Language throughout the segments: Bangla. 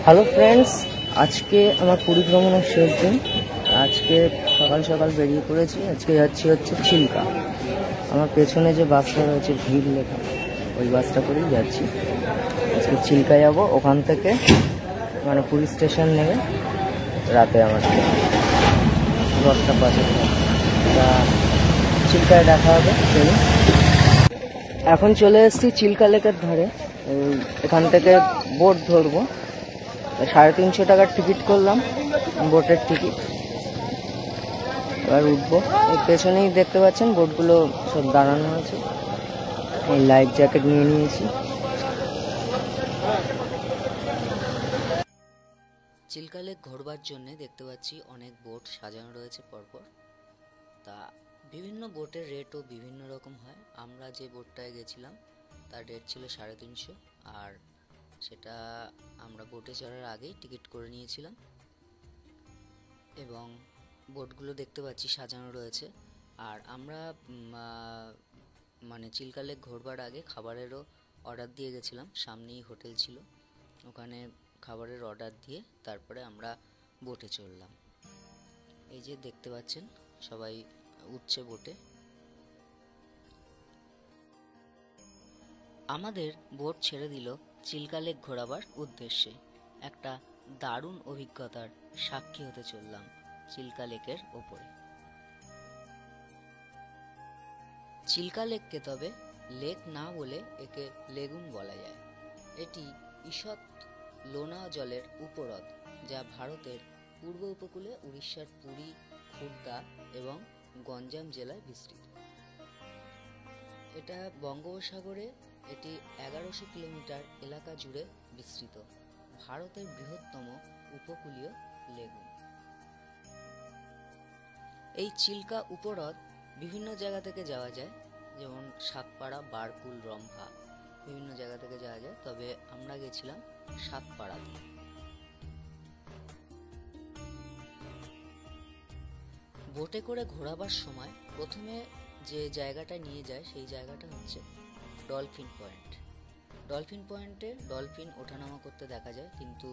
হ্যালো ফ্রেন্ডস, আজকে আমার পুরী ভ্রমণের শেষ দিন। আজকে সকাল সকাল বেরিয়ে পড়েছি। আজকে যাচ্ছি হচ্ছে চিল্কা। আমার পেছনে যে বাসটা রয়েছে ভিড় লেখা, ওই বাসটা করেই যাচ্ছি। আজকে চিল্কা যাব। ওখান থেকে মানে পুরী স্টেশন নেবে রাতে আমার 10টা 5 তা চিল্কায় দেখা হবে। চলুন, এখন চলে এসেছি চিল্কা লেকের ধারে। এখান থেকে বোট ধরবো। 350 টাকার টিকিট করলাম, বোটের টিকিট। এবার উঠবো। এই পেছনেই দেখতে পাচ্ছেন বোটগুলো সব দাঁড়ানো আছে। এই লাইফ জ্যাকেট নিয়ে নিয়েছি। চিল্কা লেক ঘোরবার জন্য দেখতে পাচ্ছি অনেক বোট সাজানো রয়েছে পরপর। তা বিভিন্ন বোটের রেটও বিভিন্ন রকম হয়। আমরা যে বোটটায় গেছিলাম তার রেট ছিল 350, আর সেটা আমরা বোটে চড়ার আগেই টিকিট করে নিয়েছিলাম। এবং বোটগুলো দেখতে পাচ্ছি সাজানো রয়েছে। আর আমরা মানে চিল্কা লেক ঘোরবার আগে খাবারেরও অর্ডার দিয়ে গেছিলাম। সামনেই হোটেল ছিল, ওখানে খাবারের অর্ডার দিয়ে তারপরে আমরা বোটে চড়লাম। এই যে দেখতে পাচ্ছেন সবাই উঠছে বোটে। আমাদের বোট ছেড়ে দিল চিল্কা লেক ঘোরাবার উদ্দেশ্যে। একটা দারুণ অভিজ্ঞতার সাক্ষী হতে চললাম চিল্কা লেকের ওপরে। চিল্কা লেককে তবে লেক না বলে একে লেগুন বলা যায়। এটি ঈষৎ লোনা জলের উপহ্রদ, যা ভারতের পূর্ব উপকূলে উড়িষ্যার পুরী, খুর্দা এবং গঞ্জাম জেলায় বিস্তৃত। এটা বঙ্গোপসাগরে এটি 1100 কিলোমিটার এলাকা জুড়ে বিস্তৃত। ভারতের বৃহত্তম উপকূলীয় লেগুন। এই চিল্কা উপহ্রদ বিভিন্ন জায়গা থেকে যাওয়া যায়, যেমন সাতপাড়া, বারকুল, রম্ভা, বিভিন্ন জায়গা থেকে যাওয়া যায়। তবে আমরা গেছিলাম সাতপাড়া দিয়ে। বোটে করে ঘোরাবার সময় প্রথমে যে জায়গাটা নিয়ে যায় সেই জায়গাটা হচ্ছে ডলফিন পয়েন্ট। ডলফিন পয়েন্টে ডলফিন ওঠানামা করতে দেখা যায়, কিন্তু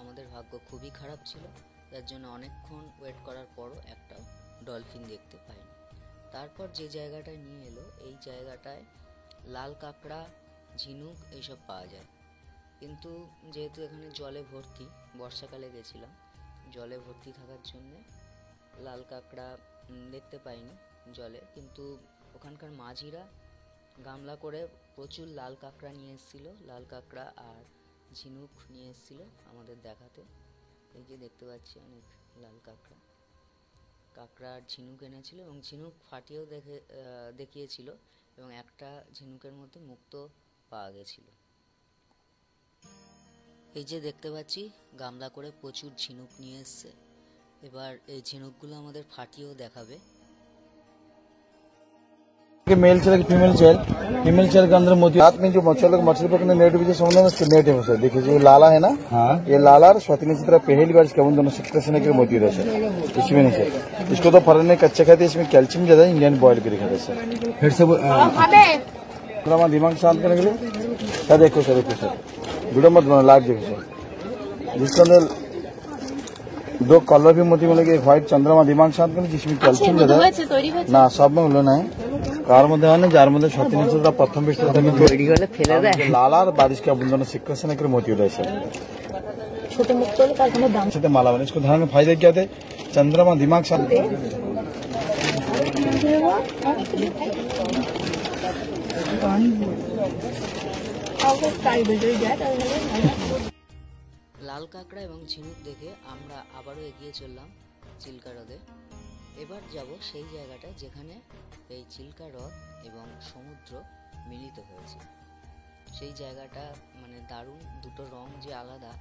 আমাদের ভাগ্য খুবই খারাপ ছিল, যার জন্য অনেকক্ষণ ওয়েট করার পরও একটা ডলফিন দেখতে পাইনি। তারপর যে জায়গাটায় নিয়ে এলো, এই জায়গাটায় লাল কাঁকড়া, ঝিনুক এইসব পাওয়া যায়। কিন্তু যেহেতু এখানে জলে ভর্তি, বর্ষাকালে গেছিলাম, জলে ভর্তি থাকার জন্যে লাল কাঁকড়া দেখতে পাইনি জলে। কিন্তু ওখানকার মাঝিরা গামলা করে প্রচুর লাল কাঁকড়া নিয়ে এসেছিল, লাল কাঁকড়া আর ঝিনুক নিয়ে এসেছিল আমাদের দেখাতে। এই যে দেখতে পাচ্ছি অনেক লাল কাঁকড়া, কাঁকড়া আর ঝিনুক এনেছিল, এবং ঝিনুক ফাটিয়েও দেখিয়েছিল, এবং একটা ঝিনুকের মধ্যে মুক্তো পাওয়া গেছিল। এই যে দেখতে পাচ্ছি গামলা করে প্রচুর ঝিনুক নিয়ে এসছে। এবার এই ঝিনুকগুলো আমাদের ফাটিয়েও দেখাবে। मेल चेल की फीमेल चेल के अंदर मोती हाथ में जो मछली पकड़ने नेट भी समुद्र में नेट है उसे देखिए, जो लाला है ना, हाँ, ये लाला और स्वातिनी चित्रा पहली बार इसके दोनों सिक्रेशन के मोती रहते हैं इसमें नहीं से। इसको तो फरन ने कच्चे खाते, इसमें कैल्शियम ज्यादा, इंडियन बॉयल करके खाते हैं। फिर से दिमाग शांत करने के लिए क्या देखो सर, वीडियो मत बना, लाइव देखो सर। जिसके अंदर 2 कलर भी मोती मिलेंगे, व्हाइट चंद्रमा दिमाग शांत करने, जिसमें कैल्शियम ज्यादा ना, सब में मिलो ना है কার মধ্যে হয় না, যার মধ্যে সত্যিটা প্রথম পৃষ্ঠা তৈরি হলে ফেলে দেয় লাল আর बारिश के बुंदों ने सिक्रेशन के मोती रहे छोटे मुक्त का কোনো दाम से माला बने। इसको ध्यान में फायदे क्या थे, चंद्रमा दिमाग शांत। লাল কাঁকড়া এবং ঝিনুক দেখে আমরা আবারও এগিয়ে চললাম চিল্কা হ্রদে। এবার যাব সেই জায়গাটা যেখানে এই চিল্কা হ্রদ এবং সমুদ্র মিলিত হয়েছে। সেই জায়গাটা মানে দারুণ, দুটো রং যে আলাদা,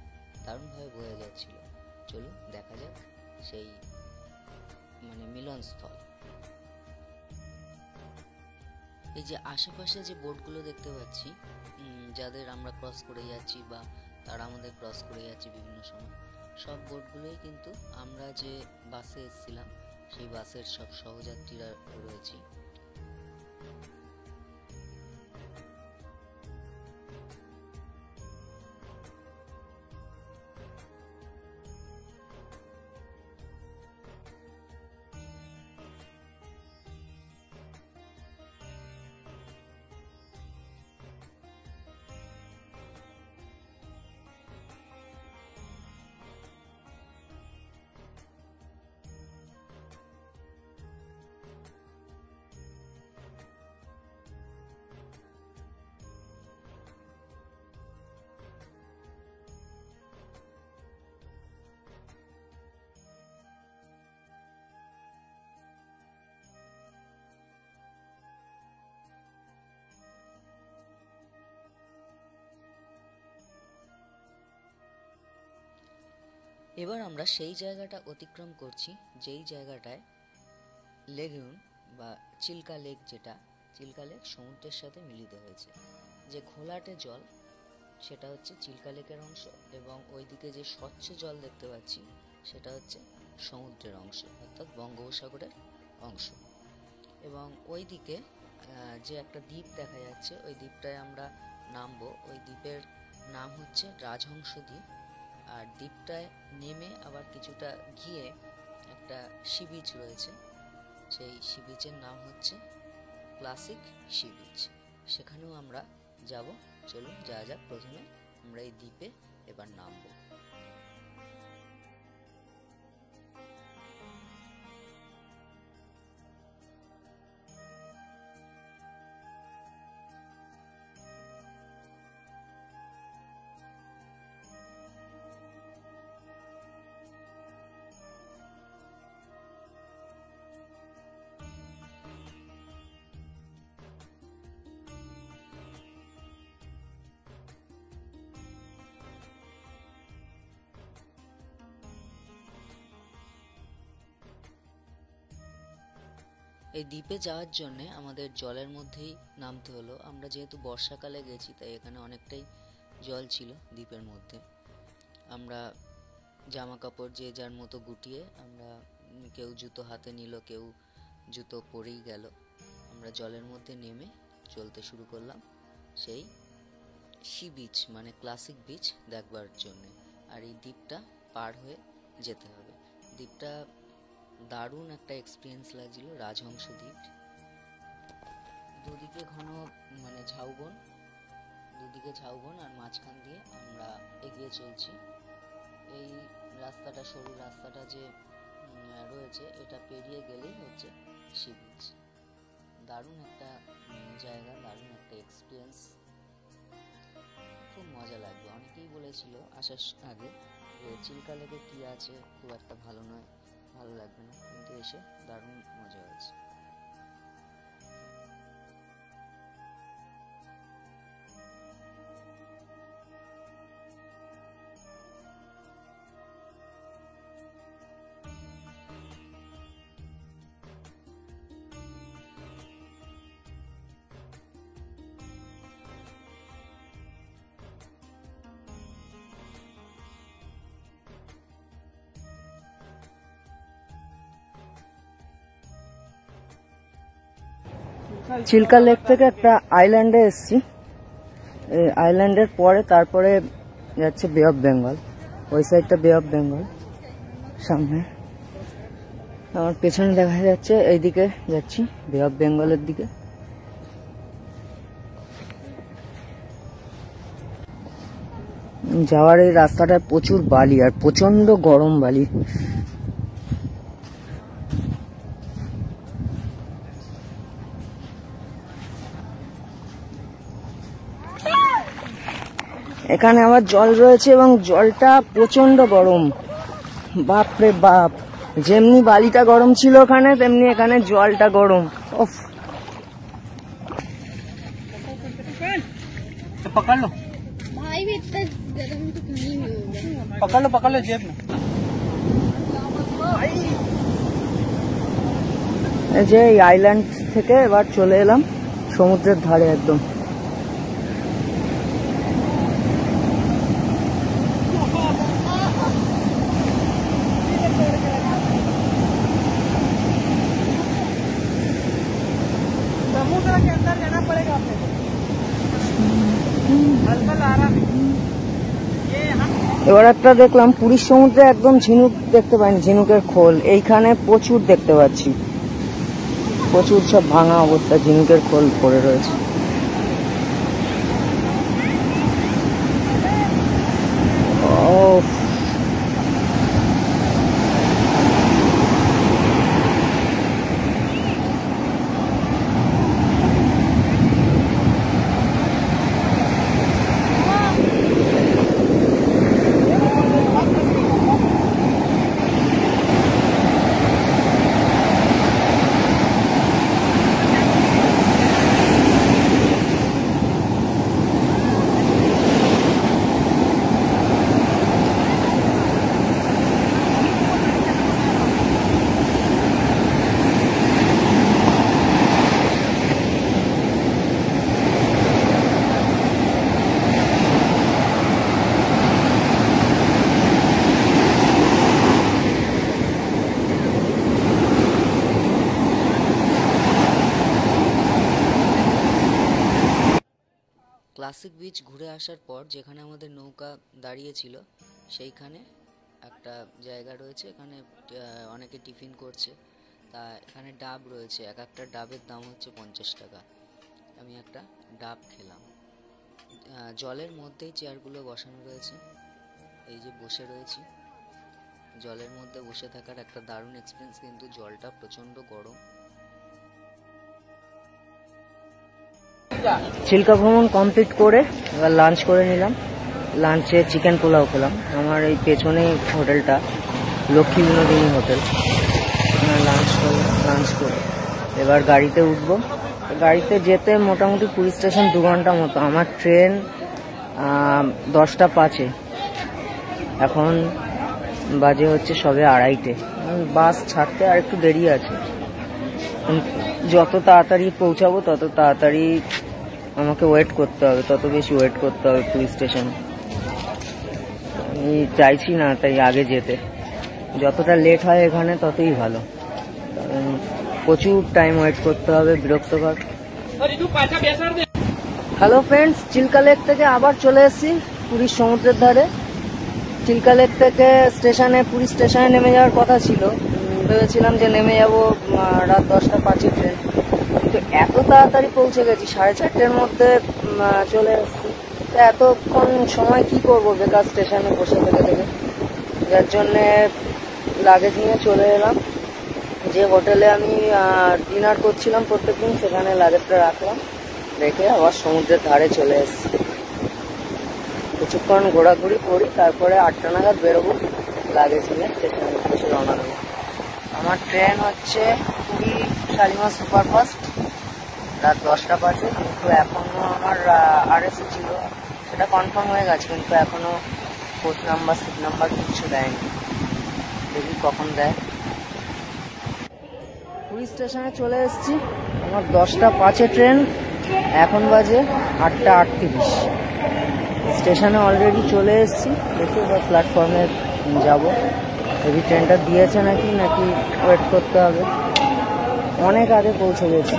দারুণভাবে বোঝা যাচ্ছিল। চলুন দেখা যাক সেই মানে মিলনস্থল। এই যে আশেপাশে যে বোটগুলো দেখতে পাচ্ছি, যাদের আমরা ক্রস করে যাচ্ছি বা তারা আমাদের ক্রস করে যাচ্ছে বিভিন্ন সময়, সব বোটগুলোই কিন্তু আমরা যে বাসে এসেছিলাম সেই বাসের সব সহযাত্রীরা রয়েছে। এবার আমরা সেই জায়গাটা অতিক্রম করছি যেই জায়গাটায় লেগুন বা চিল্কা লেক, যেটা চিল্কা লেক সমুদ্রের সাথে মিলিত হয়েছে। যে ঘোলাটে জল সেটা হচ্ছে চিল্কা লেকের অংশ, এবং ওইদিকে যে স্বচ্ছ জল দেখতে পাচ্ছি সেটা হচ্ছে সমুদ্রের অংশ, অর্থাৎ বঙ্গোপসাগরের অংশ। এবং ওইদিকে যে একটা দ্বীপ দেখা যাচ্ছে, ওই দ্বীপটায় আমরা নামবো। ওই দ্বীপের নাম হচ্ছে রাজহংস দ্বীপ। আর দ্বীপটায় নেমে আবার কিছুটা গিয়ে একটা সি বিচ রয়েছে, সেই সি বিচের নাম হচ্ছে ক্লাসিক সি বিচ। সেখানেও আমরা যাব। চলুন যাওয়া যাক। প্রথমে আমরা এই দ্বীপে এবার নামবো। এই দ্বীপে যাওয়ার জন্য আমাদের জলের মধ্যেই নামতে হলো। আমরা যেহেতু বর্ষাকালে গেছি, তাই এখানে অনেকটাই জল ছিল দ্বীপের মধ্যে। আমরা জামা কাপড় যে যার মতো গুটিয়ে আমরা, কেউ জুতো হাতে নিল, কেউ জুতো পরেই গেল। আমরা জলের মধ্যে নেমে চলতে শুরু করলাম সেই সি বিচ মানে ক্লাসিক বিচ দেখবার জন্য। আর এই দ্বীপটা পার হয়ে যেতে হবে। দ্বীপটা দারুণ একটা এক্সপিরিয়েন্স লাগছিল, রাজহংস দ্বীপ। দুদিকে ঘন মানে ঝাউবন, দুদিকে ঝাউবন, আর মাঝখান দিয়ে আমরা এগিয়ে চলছি। এই রাস্তাটা, সরু রাস্তাটা যে রয়েছে, এটা পেরিয়ে গেলেই হচ্ছে সি বিচ। দারুণ একটা জায়গা, দারুণ একটা এক্সপিরিয়েন্স, খুব মজা লাগবে। অনেকেই বলেছিল আসার আগে যে চিল্কা লেকে কি আছে, খুব একটা ভালো নয়, ভালো লাগবে না, কিন্তু এসে দারুণ মজা হয়েছে। চিল্কা লেক থেকে একটা আইল্যান্ডে এসেছি। এই আইল্যান্ডের পরে তারপরে যাচ্ছে বে অফ বেঙ্গল। ওই সাইডটা বে অফ বেঙ্গল সামনে আমার পেছনে দেখা যাচ্ছে। এইদিকে যাচ্ছি বে অফ বেঙ্গলের দিকে। যাওয়ার এই রাস্তাটায় প্রচুর বালি আর প্রচন্ড গরম বালি। এখানে আবার জল রয়েছে এবং জলটা প্রচন্ড গরম। বাপ রে বাপ, যেমনি বালিটা গরম ছিল ওখানে, তেমনি এখানে জলটা গরম। ওফ, पकड़ लो भाई भी इतना गर्म तो नहीं होगा। पकड़ लो जेब में। এই যে এই আইল্যান্ড থেকে এবার চলে এলাম সমুদ্রের ধারে একদম। समुद्र के अंदर जाना पड़ेगा आपको। हल्का आराम। এবার একটা দেখলাম পুরীর সমুদ্রে একদম ঝিনুক দেখতে পাইনি, ঝিনুকের খোল। এইখানে প্রচুর দেখতে পাচ্ছি, প্রচুর সব ভাঙা অবস্থা, ঝিনুকের খোল পড়ে রয়েছে। নাসিক বিচ ঘুরে আসার পর যেখানে আমাদের নৌকা দাঁড়িয়েছিল সেইখানে একটা জায়গা রয়েছে, এখানে অনেকে টিফিন করছে। তা এখানে ডাব রয়েছে, এক একটা ডাবের দাম হচ্ছে 50 টাকা। আমি একটা ডাব খেলাম। জলের মধ্যেই চেয়ারগুলো বসানো রয়েছে, এই যে বসে রয়েছি জলের মধ্যে বসে থাকার একটা দারুণ এক্সপিরিয়েন্স, কিন্তু জলটা প্রচন্ড গরম। চিল্কা ভ্রমণ কমপ্লিট করে এবার লাঞ্চ করে নিলাম। লাঞ্চে চিকেন পোলাও খেলাম। আমার এই পেছনে হোটেলটা লক্ষ্মী বিনোদিনী হোটেল, লাঞ্চ করে এবার গাড়িতে উঠবো। গাড়িতে যেতে মোটামুটি পুলিশ স্টেশন 2 ঘন্টা মতো। আমার ট্রেন 10টা 5-এ, এখন বাজে হচ্ছে সবে 2:30। বাস ছাড়তে আর একটু দেরি আছে। যত তাড়াতাড়ি পৌঁছাবো তত তাড়াতাড়ি আমাকে ওয়েট করতে হবে, তত বেশি ওয়েট করতে হবে পুলিশ স্টেশনে। আমি চাইছি না তাই আগে যেতে, যতটা লেট হয় এখানে ততই ভালো, কারণ প্রচুর টাইম ওয়েট করতে হবে, বিরক্তকর। হ্যালো ফ্রেন্ডস, চিল্কা লেক থেকে আবার চলে এসেছি পুরীর সমুদ্রের ধারে। চিল্কা লেক থেকে পুরী স্টেশনে নেমে যাওয়ার কথা ছিল। ভেবেছিলাম যে নেমে যাব রাত 10টা 5-এ ট্রেন, কিন্তু এত তাড়াতাড়ি পৌঁছে গেছি, 4:30-এর মধ্যে চলে এসেছি। এতক্ষণ সময় কি করব বেকার স্টেশনে বসে থেকে, যার জন্যে লাগেজ নিয়ে চলে এলাম। যে হোটেলে আমি ডিনার করছিলাম প্রত্যেকদিন, সেখানে লাগেজটা রাখলাম, রেখে আবার সমুদ্রের ধারে চলে এসেছি। কিছুক্ষণ ঘোরাঘুরি করি, তারপরে 8টা নাগাদ বেরোবো, লাগেজ নিয়ে স্টেশনে বসে রওনা দেবো। আমার ট্রেন হচ্ছে পুরী শালিমার সুপারফাস্ট, রাত 10টা 5-এ। কিন্তু এখনো আমার আরএসি ছিল, সেটা কনফার্ম হয়ে গেছে, কিন্তু এখনো কোচ নাম্বার সিট নাম্বার কিচ্ছু দেয়নি, দেখি কখন দেয়। পুরী স্টেশনে চলে এসেছি, আমার 10টা 5-এ ট্রেন, এখন বাজে 8টা 38। স্টেশনে অলরেডি চলে এসেছি, দেখি এবার প্ল্যাটফর্মে যাব। যদি ট্রেনটা দিয়েছে নাকি ওয়েট করতে হবে। অনেক আগে পৌঁছে গেছি।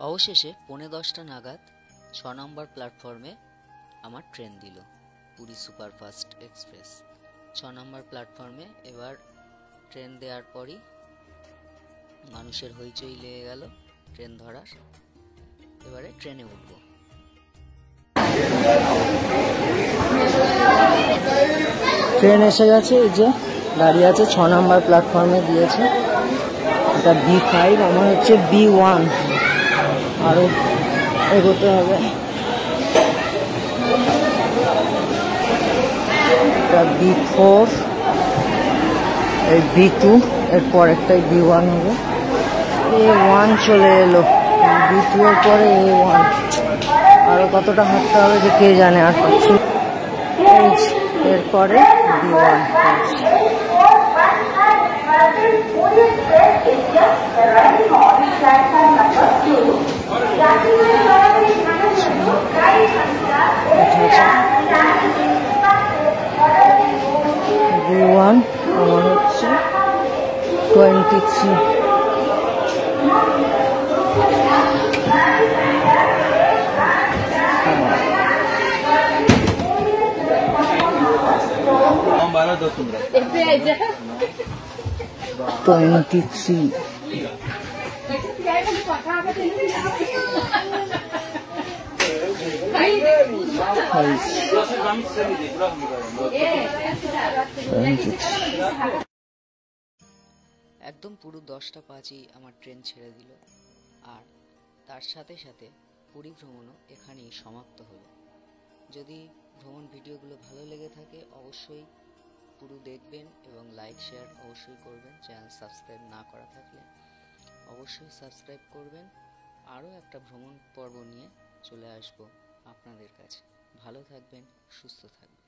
অবশেষে 10:45 নাগাদ 6 নম্বর প্ল্যাটফর্মে আমার ট্রেন দিল, পুরী সুপারফাস্ট এক্সপ্রেস। 6 নম্বর প্ল্যাটফর্মে এবার ট্রেন দেওয়ার পরই মানুষের হইচই লেগে গেল ট্রেন ধরার। এবারে ট্রেনে উঠব। ট্রেন এসে গেছে, এই যে দাঁড়িয়ে আছে, 6 নম্বর প্ল্যাটফর্মে দিয়েছে। এটা B5, আমার হচ্ছে B1, আরো এগোতে হবে। এটা B4, এই B2, এরপর একটাই B1 হবে। A1 চলে এলো, B2 এর পরে A1। আরো কতটা হাঁটতে হবে যে কে জানে, আর পাচ্ছি। এরপরে B1। B1 আমার হচ্ছে 23। একদম পুরো 10টা 5-ই আমার ট্রেন ছেড়ে দিল, আর তার সাথে সাথে পুরী ভ্রমণও এখানেই সমাপ্ত হলো। যদি ভ্রমণ ভিডিওগুলো ভালো লেগে থাকে অবশ্যই পুরো দেখবেন এবং লাইক শেয়ার অবশ্যই করবেন। চ্যানেল সাবস্ক্রাইব না করা থাকলে অবশ্যই সাবস্ক্রাইব করবেন। আরও একটা ভ্রমণ পর্ব নিয়ে চলে আসব আপনাদের কাছে। ভালো থাকবেন, সুস্থ থাকবেন।